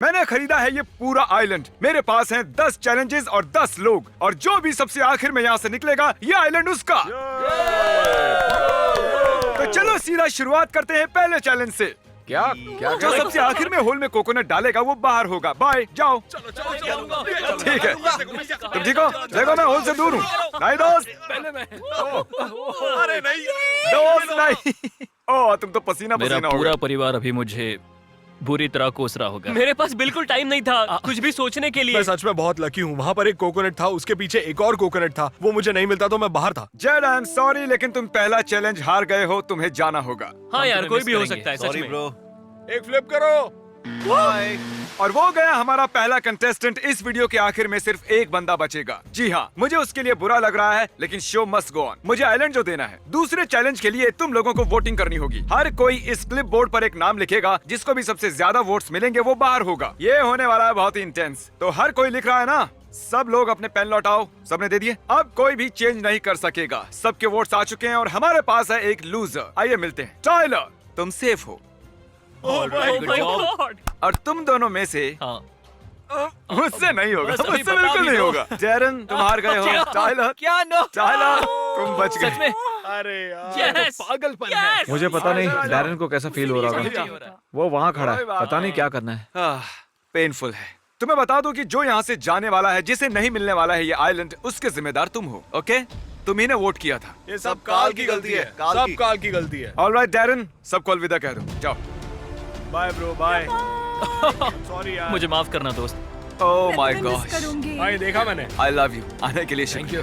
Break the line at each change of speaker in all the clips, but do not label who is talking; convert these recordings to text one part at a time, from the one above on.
मैंने खरीदा है ये पूरा आइलैंड। मेरे पास हैं 10 चैलेंजेस और 10 लोग, और जो भी सबसे आखिर में यहाँ से निकलेगा ये आइलैंड उसका। तो चलो सीधा शुरुआत करते हैं पहले चैलेंज से।
क्या
जो सबसे आखिर में होल में कोकोनट डालेगा वो बाहर होगा। बाय, जाओ। ठीक है, तुम ठीक हो? देखो मैं होल से दूर हूँ। नहीं दोस्त,
पहले मैं।
अरे नहीं दोस्त, नहीं। ओह, तुम तो पसीना
मेरा
पसीना हो
पूरा
गए।
परिवार अभी मुझे बुरी तरह कोस रहा होगा।
मेरे पास बिल्कुल टाइम नहीं था कुछ भी सोचने के लिए।
मैं सच में बहुत लकी हूँ। वहाँ पर एक कोकोनट था, उसके पीछे एक और कोकोनट था। वो मुझे नहीं मिलता तो मैं बाहर था।
जेड, आई एम सॉरी, लेकिन तुम पहला चैलेंज हार गए हो। तुम्हें जाना होगा।
हाँ यार,
तुम्हें
कोई
मिस
भी हो
करेंगे।
सकता है सच में।
एक फ्लिप करो।
और वो गया हमारा पहला कंटेस्टेंट। इस वीडियो के आखिर में सिर्फ एक बंदा बचेगा। जी हाँ, मुझे उसके लिए बुरा लग रहा है, लेकिन शो मस्ट गो ऑन। मुझे आइलैंड जो देना है। दूसरे चैलेंज के लिए तुम लोगों को वोटिंग करनी होगी। हर कोई इस क्लिप बोर्ड पर एक नाम लिखेगा। जिसको भी सबसे ज्यादा वोट्स मिलेंगे वो बाहर होगा। ये होने वाला है बहुत ही इंटेंस। तो हर कोई लिख रहा है ना? सब लोग अपने पेन लौटाओ। सबने दे दिए? अब कोई भी चेंज नहीं कर सकेगा। सबके वोट्स आ चुके हैं और हमारे पास है एक लूजर। आइए मिलते हैं। टाइलर, तुम सेफ हो
Oh my God!
और तुम दोनों में से
हाँ,
मुझसे नहीं होगा।
बस अभी
मुझसे
बता
बिल्कुल
भी
नहीं
दो।
होगा। डैरन, तुम हार गए हो। टाइलर,
क्या नो?
टाइलर, तुम बच
सच में?
गए।
अरे यार,
Yes!
पागलपन है।
Yes!
मुझे पता नहीं
आ जाओ।
डैरन को कैसा फील हो रहा
मुझे
होगा।
नहीं हो रहा।
वो वहाँ खड़ा है,
कोई बात
पता नहीं
नहीं।
क्या करना है।
पेनफुल है। तुम्हें बता दूं कि जो यहाँ से जाने वाला है, जिसे नहीं मिलने वाला है ये आइलैंड, उसके जिम्मेदार तुम हो। ओके, तुम ही ने वोट किया था।
ये सब काल की गलती है। सब काल की गलती है।
ऑलराइट डैरन, सबको अलविदा कह दो। जाओ।
Bye bro, bye. सॉरी यार।
मुझे माफ करना दोस्त।
ओह माय गॉड,
भाई देखा मैंने।
I love you. आने के लिए शुक्रिया।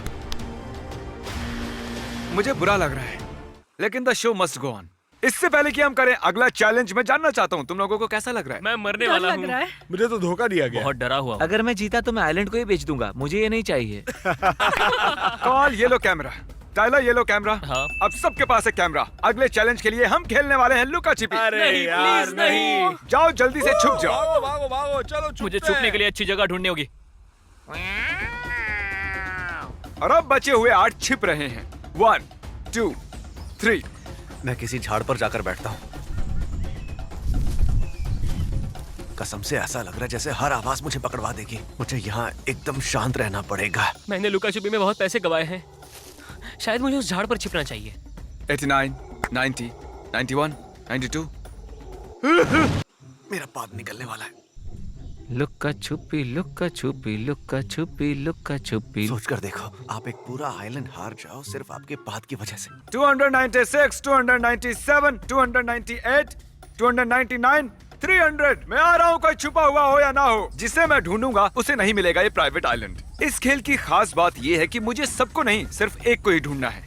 मुझे बुरा लग रहा है, लेकिन the show must go on. इससे पहले कि हम करें अगला चैलेंज, मैं जानना चाहता हूँ तुम लोगों को कैसा लग रहा है।
मैं मरने वाला हूँ।
मुझे तो धोखा दिया गया।
बहुत डरा हुआ हूँ।
अगर मैं जीता तो मैं आइलैंड को ही बेच दूंगा। मुझे ये नहीं चाहिए।
कॉल ये लो कैमरा। टाइलर, ये लो कैमरा।
हाँ।
अब सबके पास है कैमरा। अगले चैलेंज के लिए हम खेलने वाले हैं लुका छिपी।
अरे
नहीं,
यार,
प्लीज नहीं।
जाओ जल्दी से छुप जाओ।
भागो भागो भागो, चलो
मुझे छुपने के लिए अच्छी जगह ढूंढनी होगी।
और अब बचे हुए 8 छिप रहे हैं। 1 2 3।
मैं किसी झाड़ पर जाकर बैठता हूँ। कसम से ऐसा लग रहा है जैसे हर आवाज मुझे पकड़वा देगी। मुझे यहाँ एकदम शांत रहना पड़ेगा।
मैंने लुका छुपी में बहुत पैसे गवाए हैं। शायद मुझे उस झाड़ पर छिपना चाहिए।
89 90 91 92।
मेरा पाद निकलने वाला है।
लुक्का छुपी, लुक्का छुपी, लुक्का छुपी, लुक्का छुपी।
सोच कर देखो, आप एक पूरा आइलैंड हार जाओ सिर्फ आपके पाद की वजह से।
296 297 298 299 300। मैं आ रहा हूँ, कोई छुपा हुआ हो या ना हो, जिसे मैं ढूंढूंगा उसे नहीं मिलेगा ये प्राइवेट आइलैंड। इस खेल की खास बात ये है कि मुझे सबको नहीं, सिर्फ एक को ही ढूंढना है।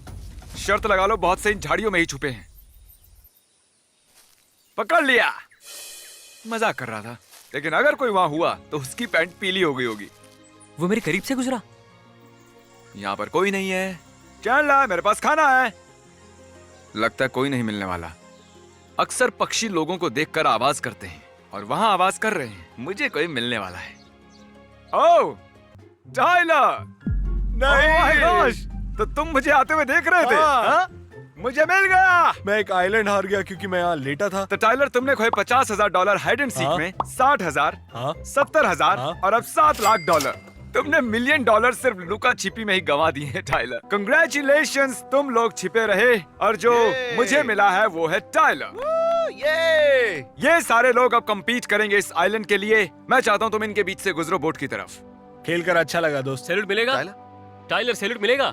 शर्त लगा लो, बहुत से इन झाड़ियों में ही छुपे हैं। पकड़ लिया। मजाक कर रहा था, लेकिन अगर कोई वहां हुआ तो उसकी पैंट पीली हो गई होगी।
वो मेरे करीब से गुजरा।
यहाँ पर कोई नहीं है। चल, मेरे पास खाना है। लगता है कोई नहीं मिलने वाला। अक्सर पक्षी लोगों को देखकर आवाज करते हैं, और वहां आवाज कर रहे हैं। मुझे कोई मिलने वाला है। ओह टाइलर, नहीं। तो तुम मुझे आते हुए देख रहे थे?
हाँ।
हाँ? मुझे मिल गया।
मैं एक आइलैंड हार गया क्योंकि मैं यहाँ लेटा था।
तो टाइलर, तुमने खोए $50,000 हाइड एंड सीक
हाँ।
में, 60,000,
हाँ।
70,000
हाँ।
और अब $7 लाख। तुमने $1 मिलियन सिर्फ लुका छिपी में ही गंवा दिए हैं टाइलर। कंग्रेचुलेशंस, तुम लोग छिपे रहे, और जो मुझे मिला है वो है टाइलर। ये सारे लोग अब compete करेंगे इस आइलैंड के लिए। मैं चाहता हूँ तुम इनके बीच से गुजरो बोट की तरफ।
खेल कर अच्छा लगा दोस्त।
सैल्यूट मिलेगा? टाइलर सैल्यूट मिलेगा?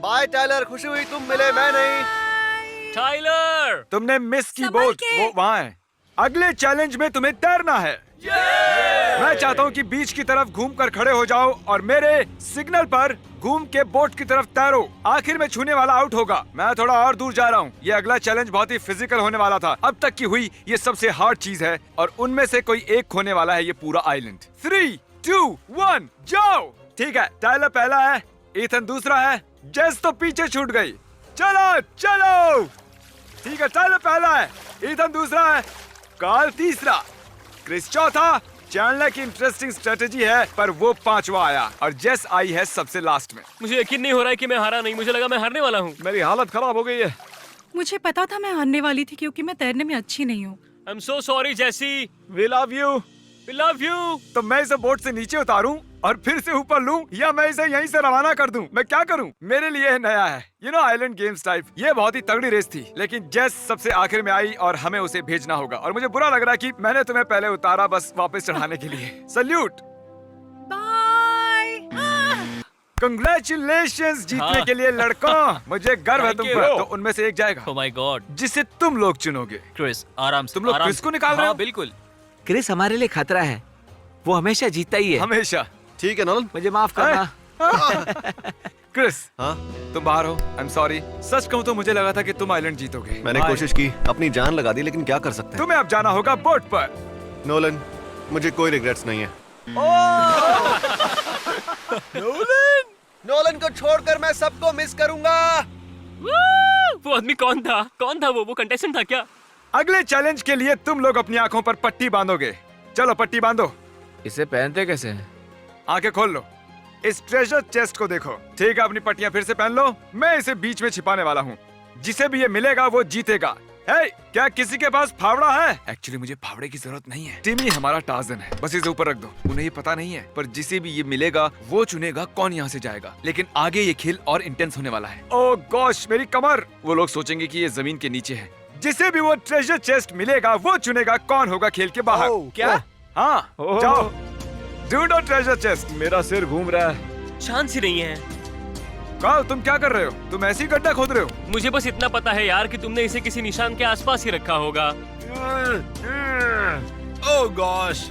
बाय टाइलर, खुशी हुई तुम मिले, मैं नहीं।
टाइलर!
तुमने मिस की बोट, वो वहाँ है। अगले चैलेंज में तुम्हें तैरना है। मैं चाहता हूँ कि बीच की तरफ घूमकर खड़े हो जाओ और मेरे सिग्नल पर घूम के बोट की तरफ तैरो। आखिर में छूने वाला आउट होगा। मैं थोड़ा और दूर जा रहा हूँ। ये अगला चैलेंज बहुत ही फिजिकल होने वाला था। अब तक की हुई ये सबसे हार्ड चीज है, और उनमें से कोई एक खोने वाला है ये पूरा आइलैंड। 3 2 1 जाओ। ठीक है, टाइलर पहला है, ईथन दूसरा है, जेस तो पीछे छूट गई। चलो चलो। ठीक है, टाइलर पहला है, ईथन दूसरा है, कार्ल तीसरा, क्रिस चौथा। चैंडलर की इंटरेस्टिंग स्ट्रेटेजी है, पर वो 5वां आया, और जेस आई है सबसे लास्ट में।
मुझे यकीन नहीं हो रहा है कि मैं हारा नहीं। मुझे लगा मैं हारने वाला हूँ।
मेरी हालत खराब हो गई है।
मुझे पता था मैं हारने वाली थी, क्योंकि मैं तैरने में अच्छी नहीं हूँ।
I am so sorry Jessie.
We love you।
We love you.
तो मैं इसे बोट से नीचे उतारूं और फिर से ऊपर लूं या मैं इसे यहीं से रवाना कर दूं? मैं क्या करूं? मेरे लिए यह नया है, आइलैंड गेम्स टाइप। ये बहुत ही तगड़ी रेस थी, लेकिन जेस सबसे आखिर में आई और हमें उसे भेजना होगा। और मुझे बुरा लग रहा है कि मैंने तुम्हें पहले उतारा बस वापस चढ़ाने के लिए। सल्यूट। कंग्रेचुलेशंस जीतने
हाँ।
के लिए लड़कों। मुझे गर्व है
Thank
तुम
you.
पर। तो उनमें से एक जाएगा
Oh my God.
जिसे तुम लोग चुनोगे।
क्रिस, आराम से।
तुम लोग
आराम
क्रिस
से।
को निकाल रहे हो?
हाँ, बिल्कुल।
क्रिस हमारे लिए खतरा है, वो हमेशा जीतता ही है।
हमेशा।
ठीक है नॉलन।
मुझे माफ करना।
क्रिस,
हाँ
तुम बाहर हो। I am sorry. सच कहूँ तो मुझे लगा था कि तुम आइलैंड जीतोगे।
मैंने
Bye.
कोशिश की, अपनी जान लगा दी, लेकिन क्या कर सकते हैं।
तुम्हें अब जाना होगा बोट पर।
नोलन, मुझे कोई रिग्रेट्स नहीं है। नोलन को छोड़कर मैं सबको मिस करूंगा।
वो आदमी कौन था? कौन था वो कंटेस्टेंट था क्या?
अगले चैलेंज के लिए तुम लोग अपनी आंखों पर पट्टी बांधोगे। चलो पट्टी बांधो।
इसे पहनते कैसे हैं?
आंखें खोल लो। इस ट्रेजर चेस्ट को देखो। ठीक है, अपनी पट्टियां फिर से पहन लो। मैं इसे बीच में छिपाने वाला हूँ। जिसे भी ये मिलेगा वो जीतेगा। हे, क्या किसी के पास फावड़ा है? एक्चुअली मुझे फावड़े की जरूरत नहीं है। टिमी हमारा टार्जन है, बस इसे ऊपर रख दो। उन्हें ये पता नहीं है, पर जिसे भी ये मिलेगा वो चुनेगा कौन यहाँ से जाएगा। लेकिन आगे ये खेल और इंटेंस होने वाला है। ओह गॉश, मेरी कमर। वो लोग सोचेंगे कि ये जमीन के नीचे है। जिसे भी वो ट्रेजर चेस्ट मिलेगा वो चुनेगा कौन होगा खेल के बाहर।
क्या?
हाँ, जाओ ढूंढो ट्रेजर चेस्ट।
मेरा सिर घूम रहा है।
शांत सी नहीं है।
कार्ल, तुम क्या कर रहे हो? तुम ऐसी गड्ढा खोद रहे हो?
मुझे बस इतना पता है यार कि तुमने इसे किसी निशान के आसपास ही रखा होगा।
ओह गॉश।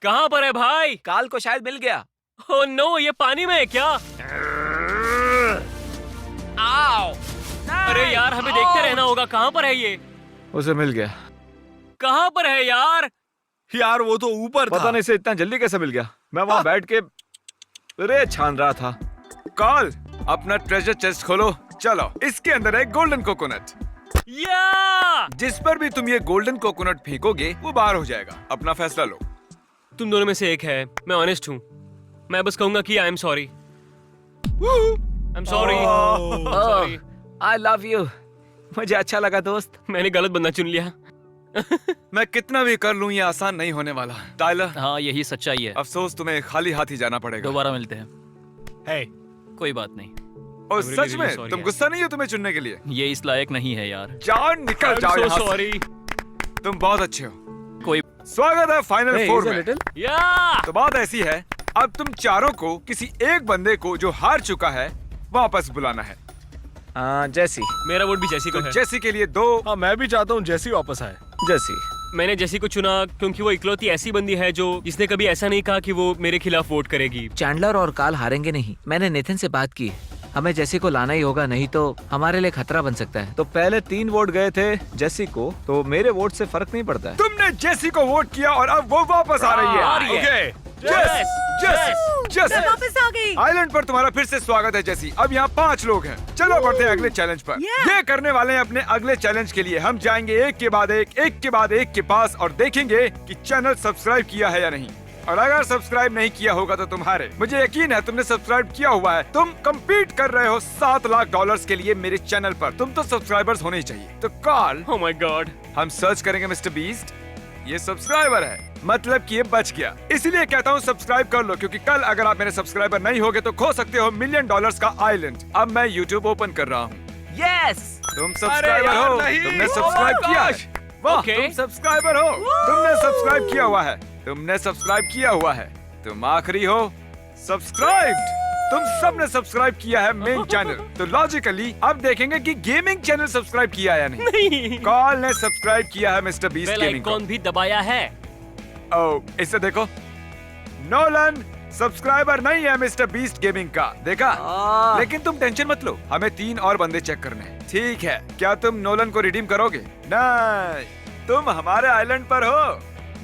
कहाँ पर है भाई?
काल को शायद मिल गया।
ओह नो, ये पानी में है क्या? आओ! अरे यार, हमें देखते रहना होगा। कहाँ पर है ये?
उसे मिल गया।
कहाँ पर है यार?
यार वो तो ऊपर था।
पता नहीं इसे इतना जल्दी कैसे मिल गया। मैं वहाँ बैठ के रेत छान रहा था।
कार्ल, अपना ट्रेजर चेस्ट खोलो। चलो, इसके अंदर है गोल्डन कोकोनट।
या!
जिस पर भी तुम ये गोल्डन कोकोनट फेंकोगे वो बाहर हो जाएगा। अपना फैसला लो।
तुम दोनों में से एक है। मैं ऑनेस्ट हूँ। मैं बस कहूंगा कि I am sorry. I am sorry.
I love you. मुझे अच्छा लगा दोस्त।
मैंने गलत बंदा चुन लिया।
मैं कितना भी कर लूं ये आसान नहीं होने वाला। टाइलर,
हाँ, यही सच्चाई है।
अफसोस तुम्हें खाली हाथ ही जाना पड़ेगा।
दोबारा मिलते हैं।
Hey,
कोई बात नहीं।
और
I'm really,
सच
really
में
sorry
तुम
यार।
गुस्सा नहीं हो तुम्हें चुनने के लिए?
ये इस लायक नहीं है यार।
जाओ, निकल जाओ यहाँ से।
सॉरी।
तुम बहुत अच्छे हो।
कोई
स्वागत है फाइनल फोर में।
या!
तो बात ऐसी है, अब तुम चारों को किसी एक बंदे को जो हार चुका है वापस बुलाना है।
जैसी।
मेरा वोट भी जैसी को
तो
है।
जैसी के लिए 2।
हाँ मैं भी चाहता हूँ जैसी वापस आए।
जैसी।
मैंने जैसी को चुना क्योंकि वो इकलौती ऐसी बंदी है जो जिसने कभी ऐसा नहीं कहा कि वो मेरे खिलाफ वोट करेगी।
चैंडलर और काल हारेंगे नहीं। मैंने नेथन से बात की, हमें जैसी को लाना ही होगा, नहीं तो हमारे लिए खतरा बन सकता है।
तो पहले 3 वोट गए थे जैसी को, तो मेरे वोट से फर्क नहीं पड़ता है।
तुमने जेसी को वोट किया और अब वो वापस आ रही
आ
है।
रही है।
ओके।
जेसी
वापस आ गई।
आइलैंड पर तुम्हारा फिर से स्वागत है जेसी। अब यहाँ 5 लोग हैं। चलो बढ़ते हैं अगले चैलेंज पर। ये करने वाले हैं अपने अगले चैलेंज के लिए। हम जाएंगे एक के बाद एक के पास और देखेंगे कि चैनल सब्सक्राइब किया है या नहीं। और अगर सब्सक्राइब नहीं किया होगा तो तुम्हारे, मुझे यकीन है तुमने सब्सक्राइब किया हुआ है। तुम कम्पीट कर रहे हो $7 लाख के लिए मेरे चैनल पर। तुम तो सब्सक्राइबर्स होने ही चाहिए। तो कार्ल,
ओह माय गॉड।
हम सर्च करेंगे मिस्टर बीस्ट। ये सब्सक्राइबर है, मतलब कि ये बच गया। इसलिए कहता हूँ सब्सक्राइब कर लो, क्योंकि कल अगर आप मेरे सब्सक्राइबर नहीं होगे तो खो सकते हो $1 मिलियन का आइलैंड। अब मैं YouTube ओपन कर रहा हूँ।
यस।
तुम सब्सक्राइबर हो, तुमने सब्सक्राइब किया है। वाह,
Okay.
तुम सब्सक्राइबर हो, तुमने सब्सक्राइब किया हुआ है। तुमने सब्सक्राइब किया हुआ है। तुम आखिरी हो सब्सक्राइब्ड। तुम सबने सब्सक्राइब किया है मेन चैनल। तो लॉजिकली अब देखेंगे कि गेमिंग चैनल सब्सक्राइब किया है या नहीं।
नहीं।
कार्ल ने सब्सक्राइब किया है मिस्टर बीस्ट
बेल
गेमिंग को।
आइकॉन भी दबाया है।
ओह, इसे देखो। नोलन सब्सक्राइबर नहीं है मिस्टर बीस्ट गेमिंग का, देखा? लेकिन तुम टेंशन मत लो, हमें 3 और बंदे चेक करने हैं। ठीक है, क्या तुम नोलन को रिडीम करोगे? नहीं, तुम हमारे आइलैंड पर हो।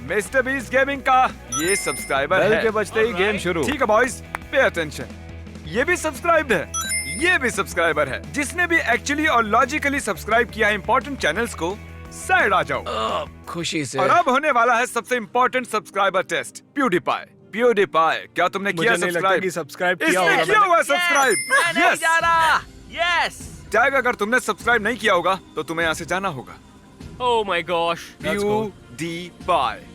मिस्टर बीस्ट गेमिंग का ये सब्सक्राइबर
बेल
है।
के बजते ही गेम शुरू।
ठीक है बॉयज, पे अटेंशन। ये भी सब्सक्राइब्ड है, ये भी सब्सक्राइबर है। जिसने भी एक्चुअली और लॉजिकली सब्सक्राइब किया है इंपॉर्टेंट चैनल्स को, साइड आ जाओ।
खुशी से।
और अब होने वाला है सबसे इम्पोर्टेंट सब्सक्राइबर टेस्ट। प्यूडीपाई, क्या तुमने
मुझे
किया
नहीं लगता
सब्सक्राइब?
कि सब्सक्राइब किया
इसने
होगा
किया
मैंने।
हुआ सब्सक्राइब। यस,
यस
टैग, अगर तुमने सब्सक्राइब नहीं किया होगा तो तुम्हें यहाँ से जाना होगा।
Oh my gosh. Let's go.
PewDiePie।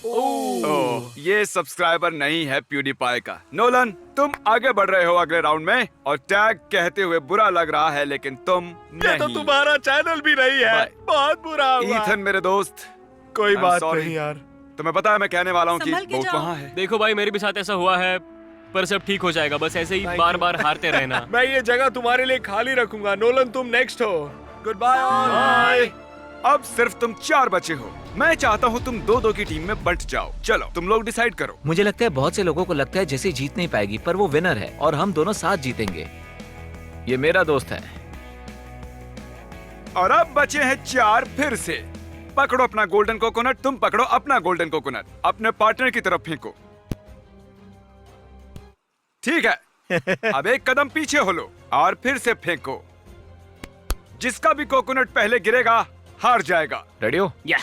ओह, ये सब्सक्राइबर नहीं है PewDiePie का। नोलन, तुम आगे बढ़ रहे हो अगले राउंड में, और टैग कहते हुए बुरा लग रहा है, लेकिन तुम
ये तो
नहीं।
तुम्हारा चैनल भी नहीं है।
Bye.
बहुत बुरा हुआ।
ईथन मेरे दोस्त,
कोई
I'm
बात
sorry.
नहीं यार।
तुम्हें पता है मैं कहने वाला हूँ कि
संभल के
बहुत
जाओ।
वहाँ है।
देखो भाई, मेरे भी साथ ऐसा हुआ है, पर सब ठीक हो जाएगा। बस ऐसे ही बार बार हारते रहना।
मैं ये जगह तुम्हारे लिए खाली रखूंगा। नोलन, तुम नेक्स्ट हो। Goodbye all.
अब सिर्फ तुम 4 बचे हो। मैं चाहता हूँ तुम 2-2 की टीम में बंट जाओ। चलो तुम लोग डिसाइड करो।
मुझे लगता है बहुत से लोगों को लगता है जैसे जीत नहीं पाएगी, पर वो विनर है और हम दोनों साथ जीतेंगे। ये मेरा दोस्त है।
और अब बचे हैं 4 फिर से। पकड़ो अपना गोल्डन कोकोनट, तुम पकड़ो अपना गोल्डन कोकोनट, अपने पार्टनर की तरफ फेंको। ठीक है, अब एक कदम पीछे हो लो और फिर से फेंको। जिसका भी कोकोनट पहले गिरेगा हार जाएगा।
रेडी हो?
या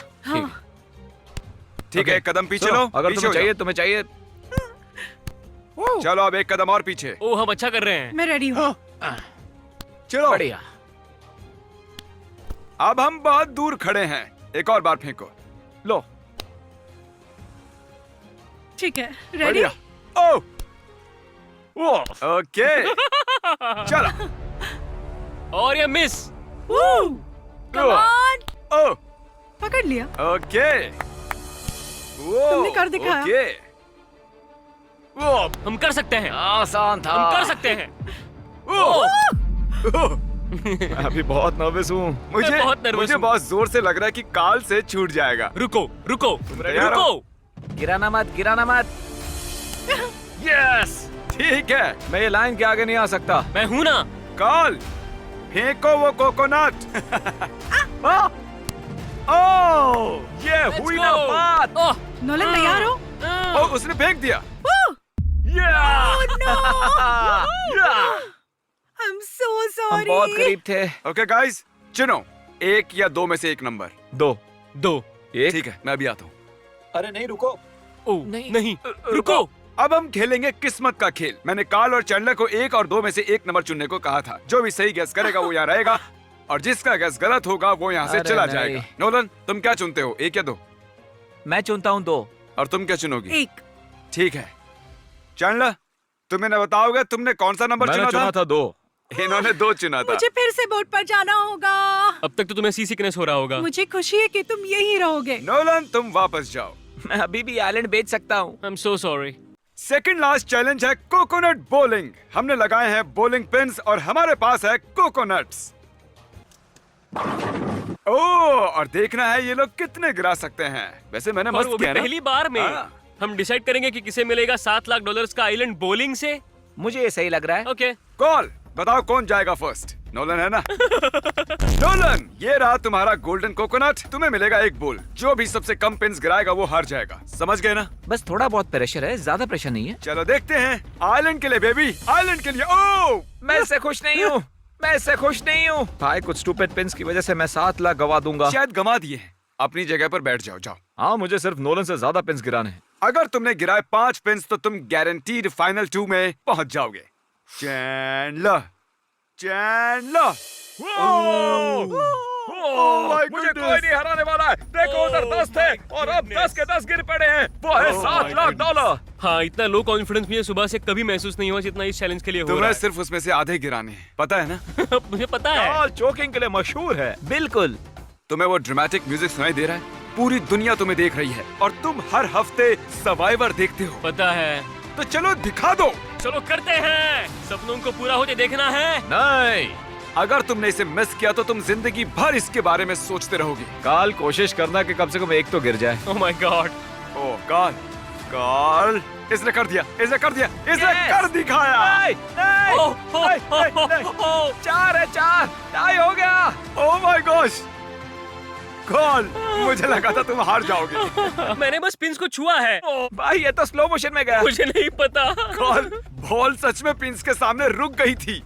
ठीक है, एक कदम पीछे
सुनो,
लो।
अगर
पीछे
तुम्हें
हो
चाहिए
जाओ।
तुम्हें चाहिए
चलो अब एक कदम और पीछे।
ओ, हम अच्छा कर रहे हैं।
मैं रेडी हूँ।
चलो
बढ़िया।
अब हम बहुत दूर खड़े हैं। एक और बार फेंको।
लो
ठीक है, रेडी।
बढ़िया। ओ ओके चलो।
और ये मिस।
कम ऑन,
ओ
पकड़ लिया।
ओके
तुमने कर दिखाया।
ओके
हम कर सकते हैं।
आसान था।
हम कर सकते हैं।
मैं
अभी बहुत नर्वस हूँ।
मुझे
बहुत nervous
मुझे
हूँ।
बहुत जोर से लग रहा है कि काल से छूट जाएगा।
रुको रुको
तैयार हो?
रुको।
गिराना मत, गिराना मत।
यस ठीक है।
मैं ये लाइन के आगे नहीं आ सकता।
मैं हूं ना।
काल फेंको वो कोकोनट। ओ ये हुई ना
go.
बात।
ओह,
नोलन तैयार हो?
ओ उसने फेंक दिया।
I'm so
हम बहुत
sorry.
करीब थे।
ओके गाइस, चुनो 1 या 2 में से एक नंबर।
2
दो।
एक।
ठीक है, मैं भी आता हूँ।
अरे नहीं रुको।
ओ,
नहीं।
नहीं रुको।
अब हम खेलेंगे किस्मत का खेल। मैंने कार्ल और चैंडलर को 1 और 2 में से एक नंबर चुनने को कहा था। जो भी सही गैस करेगा वो यहाँ रहेगा, और जिसका गैस गलत होगा वो यहाँ से
अरे
चला
नहीं।
जाएगा। नोलन, तुम क्या चुनते हो, 1 या 2?
मैं चुनता हूँ 2।
और तुम क्या चुनोगी?
1।
ठीक है चैंडलर, तुम इन्हें बताओगे तुमने कौन सा नंबर
मैंने
चुना
चुना था 2।
इन्होंने 2 चुना था।
मुझे फिर से बोट पर जाना होगा।
अब तक तो तुम्हें सी सिकनेस हो रहा होगा।
मुझे खुशी है कि तुम यही रहोगे।
नोलन, तुम वापस जाओ।
मैं अभी भी आइलैंड बेच सकता हूँ।
I am so sorry.
Second last challenge है कोकोनट बोलिंग। हमने लगाए हैं बोलिंग पिन्स और हमारे पास है कोकोनट्स। और देखना है ये लोग कितने गिरा सकते हैं। वैसे मैंने
और
मस्त
वो भी
किया ना?
पहली बार में।
हाँ।
हम डिसाइड करेंगे कि किसे मिलेगा $7 लाख का आइलैंड बोलिंग से।
मुझे ये सही लग रहा है।
ओके।
कॉल बताओ कौन जाएगा फर्स्ट। नोलन है ना? नोलन, ये रहा तुम्हारा गोल्डन कोकोनट। तुम्हें मिलेगा 1 बोल। जो भी सबसे कम पिन्स गिराएगा वो हार जाएगा। समझ गए ना?
बस थोड़ा बहुत प्रेशर है, ज्यादा प्रेशर नहीं है।
चलो देखते हैं। आइलैंड के लिए बेबी, आइलैंड के लिए। ओ
मैं इससे खुश नहीं हूँ। मैं इससे खुश नहीं हूँ।
भाई कुछ स्टूपिड पिन्स की वजह से मैं 7 लाख गवा दूंगा।
शायद गंवा दिए हैं। अपनी जगह पर बैठ जाओ। जाओ।
हाँ मुझे सिर्फ नोलन से ज्यादा पिन्स गिराने हैं।
अगर तुमने गिराए 5 पिन्स तो तुम गारंटीड फाइनल 2 में पहुंच जाओगे। Chandler, Chandler.
मुझे कोई नहीं हराने वाला है। देखो उधर 10 थे और अब 10 के 10 गिर पड़े हैं। वो है $7 लाख।
हाँ, इतना लो कॉन्फिडेंस मुझे सुबह से कभी महसूस नहीं हुआ जितना इस चैलेंज के लिए हो रहा
तुम्हें
है।
सिर्फ उसमें से आधे गिराने हैं, पता है ना?
मुझे पता है।
काल चोकिंग के लिए मशहूर है।
बिल्कुल।
तुम्हें वो ड्रामेटिक म्यूजिक सुनाई दे रहा है? पूरी दुनिया तुम्हें देख रही है और तुम हर हफ्ते सर्वाइवर देखते हो।
पता है।
तो चलो दिखा दो।
चलो करते हैं। सपनों को पूरा होते देखना है।
नहीं
अगर तुमने इसे मिस किया तो तुम जिंदगी भर इसके बारे में सोचते रहोगे।
काल कोशिश करना कि कम से कम एक तो गिर जाए।
ओह माय गॉड।
ओ काल, काल, इसने कर दिया, इसने कर दिया, इसने
Yes!
कर दिखाया।
नहीं, नहीं,
ओह, ओह,
नहीं,
ओह,
नहीं,
ओह, ओह।
4 है 4। टाई हो गया।
ओ माय गॉश, काल, मुझे लगा था तुम हार जाओगे।
मैंने बस पिंस को छुआ है।
भाई ये तो स्लो मोशन में गया।
मुझे नहीं पता।
काल, बॉल सच में पिंस के सामने रुक गई थी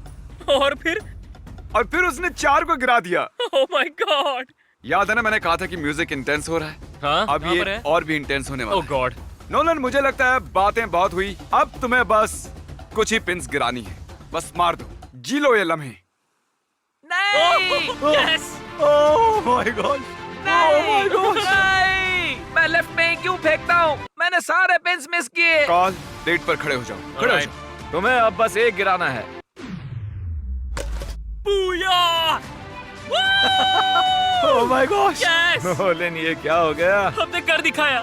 और फिर
उसने 4 को गिरा दिया।
ओह माय गॉड।
याद है ना मैंने कहा था कि म्यूजिक इंटेंस हो रहा है।
हाँ,
अब
कहाँ पर
ये
है?
और भी इंटेंस होने वाला
ओह
है।
गॉड।
नोलन, मुझे लगता है बातें बहुत हुई। अब तुम्हें बस कुछ ही पिन्स गिरानी है। बस मार दो, जी लो ये लम्हे।
यस
ओह माय गॉड,
नहीं, नहीं, मैं लेफ्ट में ही क्यों फेंकता हूँ? मैंने सारे पिंस मिस किए।
कॉल, प्लेट पर खड़े हो जाओ, खड़े हो
Alright.
जाओ।
तुम्हें अब बस एक गिराना है।
Oh my god,
yes
Nolan ये क्या हो गया?
हमने कर दिखाया।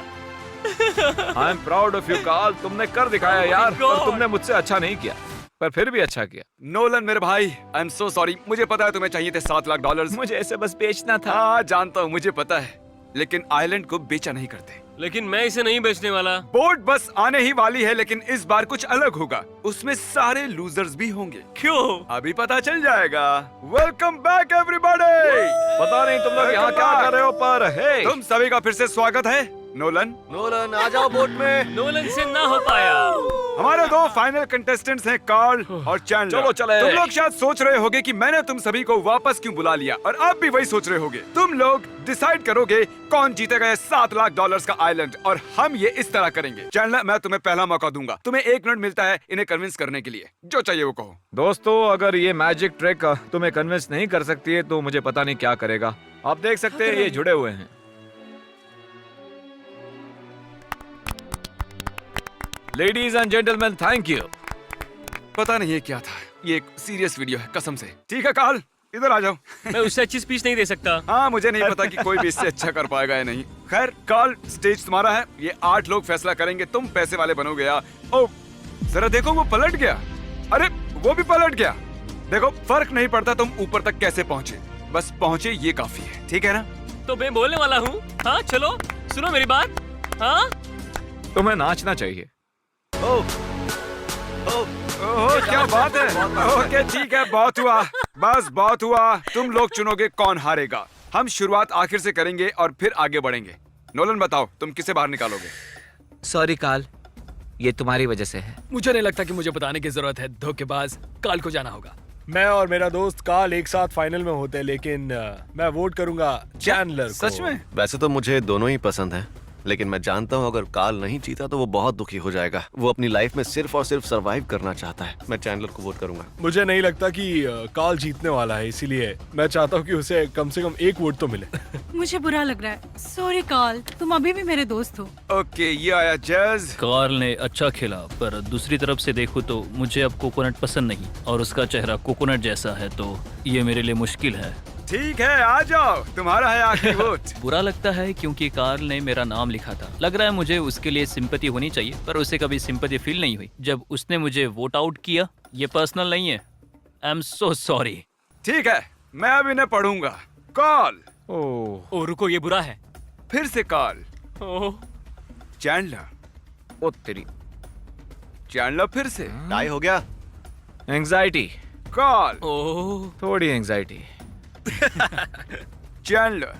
I am proud of you Carl, तुमने कर दिखाया यार,
God.
पर तुमने मुझसे अच्छा नहीं किया, पर फिर भी अच्छा किया।
नोलन मेरे भाई, आई एम सो सॉरी। मुझे पता है तुम्हें चाहिए थे $7 लाख।
मुझे ऐसे बस बेचना था।
हाँ जानता हूँ, मुझे पता है, लेकिन आइलैंड को बेचा नहीं करते।
लेकिन मैं इसे नहीं बेचने वाला।
बोट बस आने ही वाली है, लेकिन इस बार कुछ अलग होगा। उसमें सारे लूजर्स भी होंगे।
क्यों?
अभी पता चल जाएगा। Welcome back everybody.
पता नहीं तुम लोग यहाँ क्या कर रहे हो, पर हे,
तुम सभी का फिर से स्वागत है। नोलन,
नोलन आ जाओ बोट में।
नोलन से ना हो पाया।
हमारे दो फाइनल कंटेस्टेंट्स हैं कार्ल और चैंडलर।
चलो चले।
तुम लोग शायद सोच रहे होगे कि मैंने तुम सभी को वापस क्यों बुला लिया, और आप भी वही सोच रहे होगे। तुम लोग डिसाइड करोगे कौन जीतेगा ये $7 लाख का आइलैंड, और हम ये इस तरह करेंगे। चैंडलर, मैं तुम्हें पहला मौका दूंगा। तुम्हें 1 मिनट मिलता है इन्हें कन्विंस करने के लिए। जो चाहिए वो कहो।
दोस्तों, अगर ये मैजिक ट्रिक तुम्हें कन्विंस नहीं कर सकती है तो मुझे पता नहीं क्या करेगा। आप देख सकते हैं ये जुड़े हुए हैं। Ladies and gentleman, thank you.
पता नहीं ये क्या था। ये एक सीरियस वीडियो है, कसम से। ठीक है कार्ल, इधर आ जाओ।
मैं उससे अच्छी स्पीच नहीं दे सकता।
हाँ, मुझे नहीं पता कि कोई भी इससे अच्छा कर पाएगा या नहीं। खैर कार्ल, स्टेज तुम्हारा है। ये 8 लोग फैसला करेंगे। तुम पैसे वाले बनोगे या ओ, जरा देखो वो पलट गया। अरे वो भी पलट गया। देखो फर्क नहीं पड़ता तुम ऊपर तक कैसे पहुंचे, बस पहुंचे ये काफी है। ठीक है ना?
तो मैं बोलने वाला हूँ। हाँ चलो, सुनो मेरी बात। हाँ
तुम्हें नाचना चाहिए।
ओह क्या बात है। ओके ठीक है, बहुत हुआ, बस बहुत हुआ। तुम लोग चुनोगे कौन हारेगा। हम शुरुआत आखिर से करेंगे और फिर आगे बढ़ेंगे। नोलन बताओ, तुम किसे बाहर निकालोगे?
सॉरी कार्ल, ये तुम्हारी वजह से है।
मुझे नहीं लगता कि मुझे बताने की जरूरत है। धोखेबाज, काल को जाना होगा।
मैं और मेरा दोस्त कार्ल एक साथ फाइनल में होते, लेकिन मैं वोट करूंगा चैंडलर को।
सच में?
वैसे तो मुझे दोनों ही पसंद हैं, लेकिन मैं जानता हूँ अगर कार्ल नहीं जीता तो वो बहुत दुखी हो जाएगा। वो अपनी लाइफ में सिर्फ और सिर्फ सरवाइव करना चाहता है। मैं चैंडलर को वोट करूंगा।
मुझे नहीं लगता कि कार्ल जीतने वाला है, इसीलिए मैं चाहता हूँ कि उसे कम से कम 1 वोट तो मिले।
मुझे बुरा लग रहा है। सॉरी कार्ल, तुम अभी भी मेरे दोस्त हो।
ओके, ये आया जज।
कार्ल ने अच्छा खेला, पर दूसरी तरफ से देखूं तो मुझे अब कोकोनट पसंद नहीं, और उसका चेहरा कोकोनट जैसा है, तो ये मेरे लिए मुश्किल है।
ठीक है, आ जाओ, तुम्हारा है आखिरी वोट।
बुरा लगता है क्योंकि कार्ल ने मेरा नाम लिखा था। लग रहा है मुझे उसके लिए सिंपैथी होनी चाहिए, पर उसे कभी सिंपैथी फील नहीं हुई जब उसने मुझे वोट आउट किया। ये पर्सनल नहीं है। आई एम सो सॉरी।
ठीक है, मैं अब इन्हें पढ़ूंगा। कॉल,
ओ रुको, ये बुरा है।
फिर से कॉल।
ओह
चैंडलर,
ओ तेरी
चैंडलर फिर से।
टाई हो गया।
एंजाइटी,
कॉल,
ओह
थोड़ी एंजाइटी।
चैंडलर।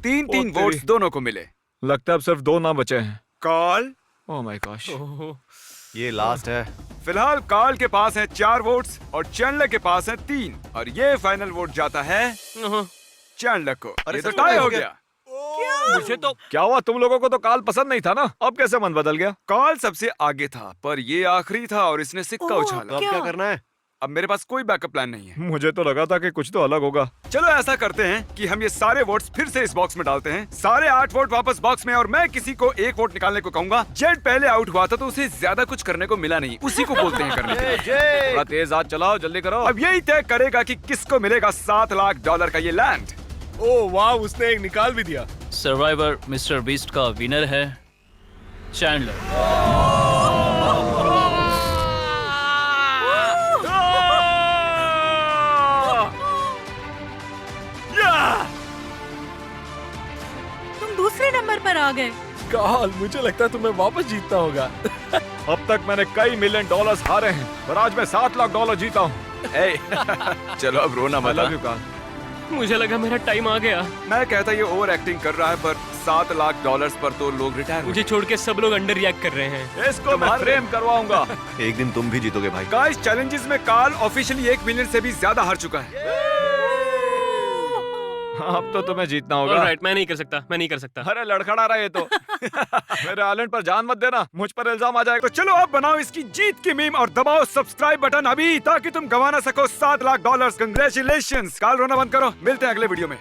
3-3
तेरी।
वोट्स दोनों को मिले।
लगता है अब सिर्फ 2 नाम बचे हैं।
Call,
oh my gosh.
Oh
ये लास्ट है।
फिलहाल कॉल के पास है 4 वोट्स और चैंडलर के पास है 3, और ये फाइनल वोट जाता है
ओह,
चैंडलर को।
अरे
ये तो
सच में
टाई
हो
हो
गया।
गया।
मुझे तो
क्या हुआ, तुम लोगों को तो कार्ल पसंद नहीं था ना, अब कैसे मन बदल गया?
कॉल सबसे आगे था, पर ये आखिरी था और इसने सिक्का
ओह,
तो
उछाला।
अब क्या करना है?
अब मेरे पास कोई बैकअप प्लान नहीं है।
मुझे तो लगा था कि कुछ तो अलग होगा।
चलो ऐसा करते हैं कि हम ये सारे वोट्स फिर से इस बॉक्स में डालते हैं। सारे 8 वोट वापस बॉक्स में, और मैं किसी को 1 वोट निकालने को कहूंगा। जेड पहले आउट हुआ था तो उसे ज्यादा कुछ करने को मिला नहीं, उसी को बोलते हैं करने के लिए।
थोड़ा तेज हाथ चलाओ, जल्दी करो।
अब यही तय करेगा कि किसको मिलेगा $7 लाख का ये लैंड।
ओह वाह, उसने एक निकाल भी दिया।
सर्वाइवर मिस्टर बीस्ट का विनर है चैंडलर।
तुम दूसरे नंबर पर आ गए।
कार्ल, मुझे लगता है तुम्हें वापस जीतना होगा।
अब तक मैंने कई $1 मिलियन हारे हैं, पर आज मैं $7 लाख जीता हूँ।
चलो अब रोना
I
मत।
love you, Carl.
मुझे लगा मेरा टाइम आ गया।
मैं कहता ये ओवर एक्टिंग कर रहा है, पर $7 लाख पर तो लोग रिटायर
मुझे छोड़ के सब लोग अंडर रिएक्ट कर रहे हैं।
इसको मैं फ्रेम करवाऊंगा।
एक दिन तुम भी जीतोगे भाई।
गाइस, चैलेंजेस में कार्ल ऑफिशियली 1 मिलियन से भी ज्यादा हार चुका है।
अब तो तुम्हें जीतना होगा।
ऑलराइट, मैं नहीं कर सकता।
अरे लड़खड़ा रहा है ये तो।
मेरे आइलैंड पर जान मत देना, मुझ पर इल्जाम आ जाएगा।
तो चलो अब बनाओ इसकी जीत की मीम और दबाओ सब्सक्राइब बटन अभी, ताकि तुम गवा ना सको $7 लाख। कंग्रेचुलेशंस। काल रोना बंद करो, मिलते हैं अगले वीडियो में।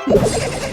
you